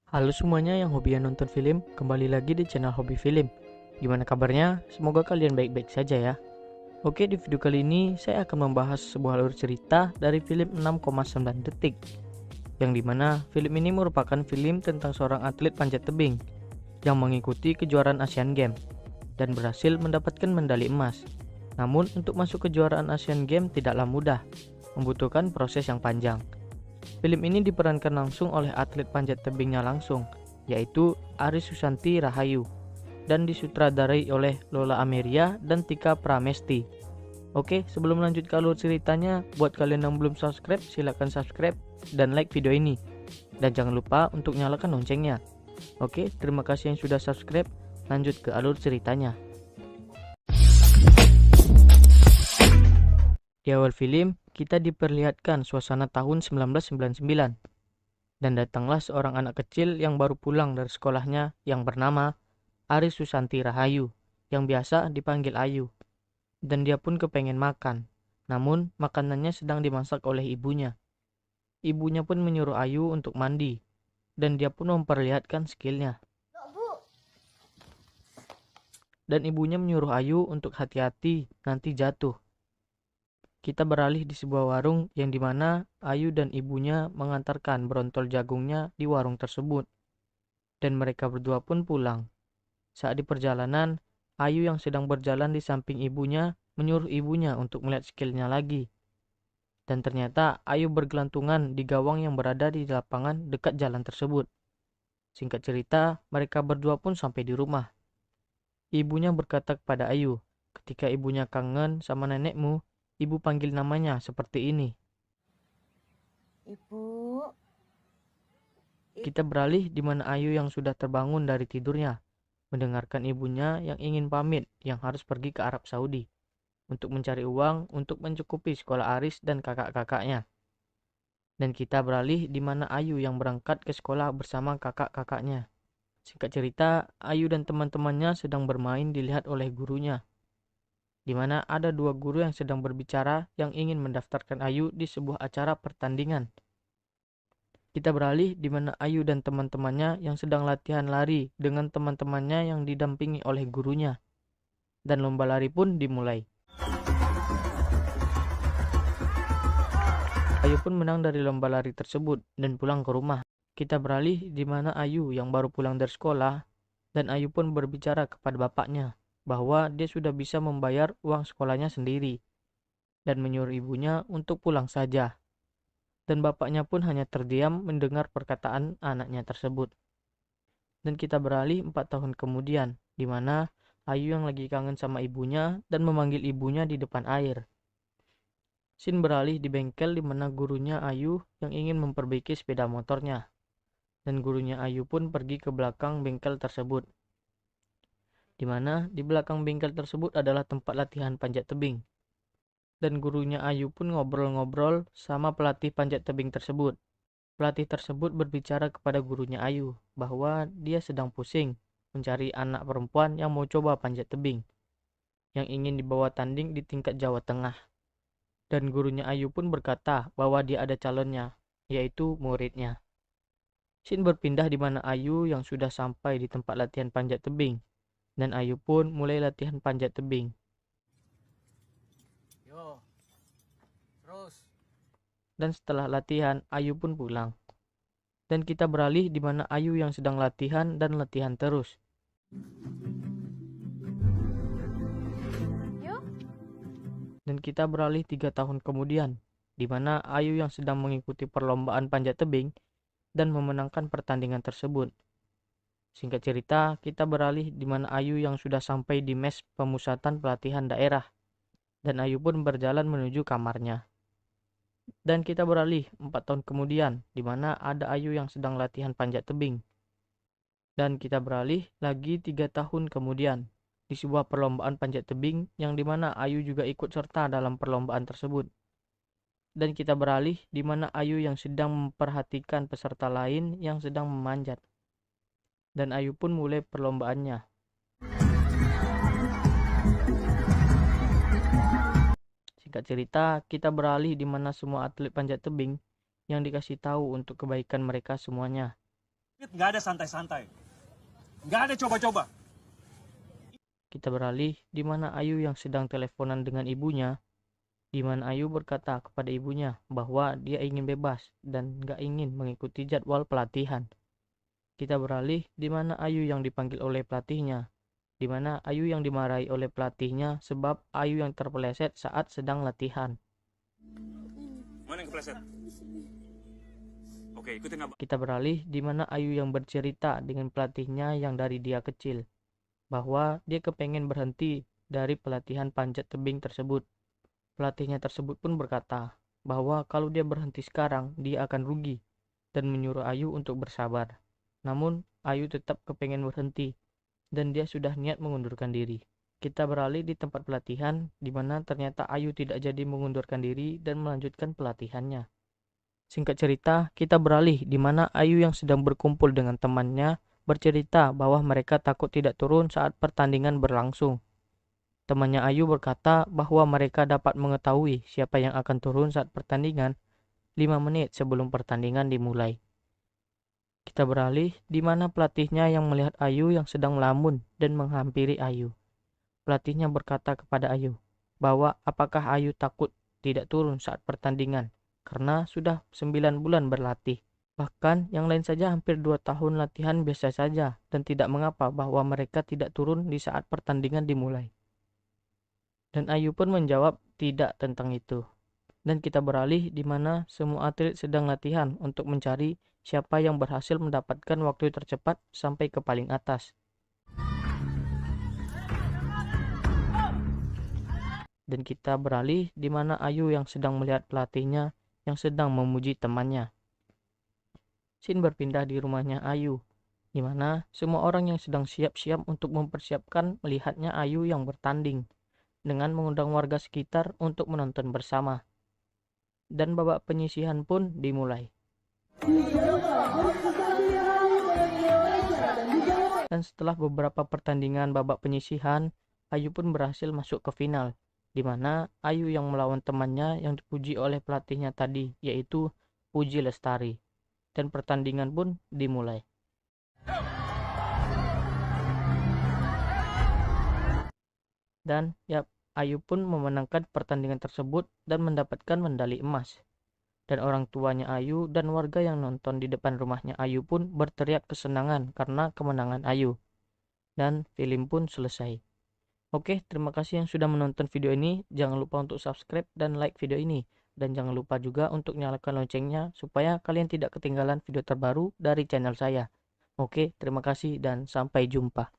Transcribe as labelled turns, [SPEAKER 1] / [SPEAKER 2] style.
[SPEAKER 1] Halo semuanya yang hobinya nonton film, kembali lagi di channel Hobi Film. Gimana kabarnya? Semoga kalian baik-baik saja ya. Oke, di video kali ini saya akan membahas sebuah alur cerita dari film 6,9 detik. Yang dimana film ini merupakan film tentang seorang atlet panjat tebing yang mengikuti kejuaraan Asian Games dan berhasil mendapatkan medali emas. Namun untuk masuk kejuaraan Asian Games tidaklah mudah, membutuhkan proses yang panjang. Film ini diperankan langsung oleh atlet panjat tebingnya langsung, yaitu Aris Susanti Rahayu, dan disutradarai oleh Lola Amelia dan Tika Pramesti. Oke, sebelum lanjut ke alur ceritanya, buat kalian yang belum subscribe, silahkan subscribe dan like video ini. Dan jangan lupa untuk nyalakan loncengnya. Oke, terima kasih yang sudah subscribe. Lanjut ke alur ceritanya. Di awal film, kita diperlihatkan suasana tahun 1999. Dan datanglah seorang anak kecil yang baru pulang dari sekolahnya yang bernama Aris Susanti Rahayu, yang biasa dipanggil Ayu. Dan dia pun kepengen makan, namun makanannya sedang dimasak oleh ibunya. Ibunya pun menyuruh Ayu untuk mandi, dan dia pun memperlihatkan skillnya. Dan ibunya menyuruh Ayu untuk hati-hati, nanti jatuh. Kita beralih di sebuah warung yang dimana Ayu dan ibunya mengantarkan brontol jagungnya di warung tersebut. Dan mereka berdua pun pulang. Saat di perjalanan, Ayu yang sedang berjalan di samping ibunya menyuruh ibunya untuk melihat skillnya lagi. Dan ternyata Ayu bergelantungan di gawang yang berada di lapangan dekat jalan tersebut. Singkat cerita, mereka berdua pun sampai di rumah. Ibunya berkata kepada Ayu, ketika ibunya kangen sama nenekmu, ibu panggil namanya seperti ini.
[SPEAKER 2] Ibu,
[SPEAKER 1] Kita beralih di mana Ayu yang sudah terbangun dari tidurnya, mendengarkan ibunya yang ingin pamit yang harus pergi ke Arab Saudi untuk mencari uang untuk mencukupi sekolah Aris dan kakak-kakaknya. Dan kita beralih di mana Ayu yang berangkat ke sekolah bersama kakak-kakaknya. Singkat cerita, Ayu dan teman-temannya sedang bermain dilihat oleh gurunya, di mana ada dua guru yang sedang berbicara yang ingin mendaftarkan Ayu di sebuah acara pertandingan. Kita beralih di mana Ayu dan teman-temannya yang sedang latihan lari dengan teman-temannya yang didampingi oleh gurunya. Dan lomba lari pun dimulai. Ayu pun menang dari lomba lari tersebut dan pulang ke rumah. Kita beralih di mana Ayu yang baru pulang dari sekolah dan Ayu pun berbicara kepada bapaknya bahwa dia sudah bisa membayar uang sekolahnya sendiri dan menyuruh ibunya untuk pulang saja. Dan bapaknya pun hanya terdiam mendengar perkataan anaknya tersebut. Dan kita beralih 4 tahun kemudian, di mana Ayu yang lagi kangen sama ibunya dan memanggil ibunya di depan air. Scene beralih di bengkel di mana gurunya Ayu yang ingin memperbaiki sepeda motornya. Dan gurunya Ayu pun pergi ke belakang bengkel tersebut. Di mana di belakang bengkel tersebut adalah tempat latihan panjat tebing. Dan gurunya Ayu pun ngobrol-ngobrol sama pelatih panjat tebing tersebut. Pelatih tersebut berbicara kepada gurunya Ayu bahwa dia sedang pusing mencari anak perempuan yang mau coba panjat tebing, yang ingin dibawa tanding di tingkat Jawa Tengah. Dan gurunya Ayu pun berkata bahwa dia ada calonnya, yaitu muridnya. Scene berpindah di mana Ayu yang sudah sampai di tempat latihan panjat tebing, dan Ayu pun mulai latihan panjat tebing.
[SPEAKER 2] yo, terus.
[SPEAKER 1] Dan setelah latihan, Ayu pun pulang. Dan kita beralih di mana Ayu yang sedang latihan dan latihan terus.
[SPEAKER 2] Yuk.
[SPEAKER 1] Dan kita beralih 3 tahun kemudian, di mana Ayu yang sedang mengikuti perlombaan panjat tebing dan memenangkan pertandingan tersebut. Singkat cerita, kita beralih di mana Ayu yang sudah sampai di mes pemusatan pelatihan daerah, dan Ayu pun berjalan menuju kamarnya. Dan kita beralih 4 tahun kemudian, di mana ada Ayu yang sedang latihan panjat tebing. Dan kita beralih lagi 3 tahun kemudian, di sebuah perlombaan panjat tebing yang dimana Ayu juga ikut serta dalam perlombaan tersebut. Dan kita beralih di mana Ayu yang sedang memperhatikan peserta lain yang sedang memanjat. Dan Ayu pun mulai perlombaannya. Singkat cerita, kita beralih di mana semua atlet panjat tebing yang dikasih tahu untuk kebaikan mereka semuanya.
[SPEAKER 3] Nggak ada santai-santai. Nggak ada coba-coba.
[SPEAKER 1] Kita beralih di mana Ayu yang sedang teleponan dengan ibunya, di mana Ayu berkata kepada ibunya bahwa dia ingin bebas dan nggak ingin mengikuti jadwal pelatihan. Kita beralih di mana Ayu yang dipanggil oleh pelatihnya, di mana Ayu yang dimarahi oleh pelatihnya sebab Ayu yang terpeleset saat sedang latihan.
[SPEAKER 3] Mana yang kepleset? Oke, ikutin abang.
[SPEAKER 1] Kita beralih di mana Ayu yang bercerita dengan pelatihnya yang dari dia kecil, bahwa dia kepengen berhenti dari pelatihan panjat tebing tersebut. Pelatihnya tersebut pun berkata bahwa kalau dia berhenti sekarang, dia akan rugi dan menyuruh Ayu untuk bersabar. Namun, Ayu tetap kepengen berhenti dan dia sudah niat mengundurkan diri. Kita beralih di tempat pelatihan, di mana ternyata Ayu tidak jadi mengundurkan diri dan melanjutkan pelatihannya. Singkat cerita, kita beralih di mana Ayu yang sedang berkumpul dengan temannya bercerita bahwa mereka takut tidak turun saat pertandingan berlangsung. Temannya Ayu berkata bahwa mereka dapat mengetahui siapa yang akan turun saat pertandingan 5 menit sebelum pertandingan dimulai. Kita beralih di mana pelatihnya yang melihat Ayu yang sedang melamun dan menghampiri Ayu. Pelatihnya berkata kepada Ayu bahwa apakah Ayu takut tidak turun saat pertandingan karena sudah 9 bulan berlatih. Bahkan yang lain saja hampir 2 tahun latihan biasa saja dan tidak mengapa bahwa mereka tidak turun di saat pertandingan dimulai. Dan Ayu pun menjawab tidak tentang itu. Dan kita beralih di mana semua atlet sedang latihan untuk mencari siapa yang berhasil mendapatkan waktu tercepat sampai ke paling atas. Dan kita beralih di mana Ayu yang sedang melihat pelatihnya yang sedang memuji temannya. Scene berpindah di rumahnya Ayu, di mana semua orang yang sedang siap-siap untuk mempersiapkan melihatnya Ayu yang bertanding, dengan mengundang warga sekitar untuk menonton bersama. Dan babak penyisihan pun dimulai. Dan setelah beberapa pertandingan babak penyisihan, Ayu pun berhasil masuk ke final, di mana Ayu yang melawan temannya yang dipuji oleh pelatihnya tadi, yaitu Puji Lestari. Dan pertandingan pun dimulai. Dan Ayu pun memenangkan pertandingan tersebut dan mendapatkan medali emas. Dan orang tuanya Ayu dan warga yang nonton di depan rumahnya Ayu pun berteriak kesenangan karena kemenangan Ayu. Dan film pun selesai. Oke, terima kasih yang sudah menonton video ini. Jangan lupa untuk subscribe dan like video ini. Dan jangan lupa juga untuk nyalakan loncengnya supaya kalian tidak ketinggalan video terbaru dari channel saya. Oke, terima kasih dan sampai jumpa.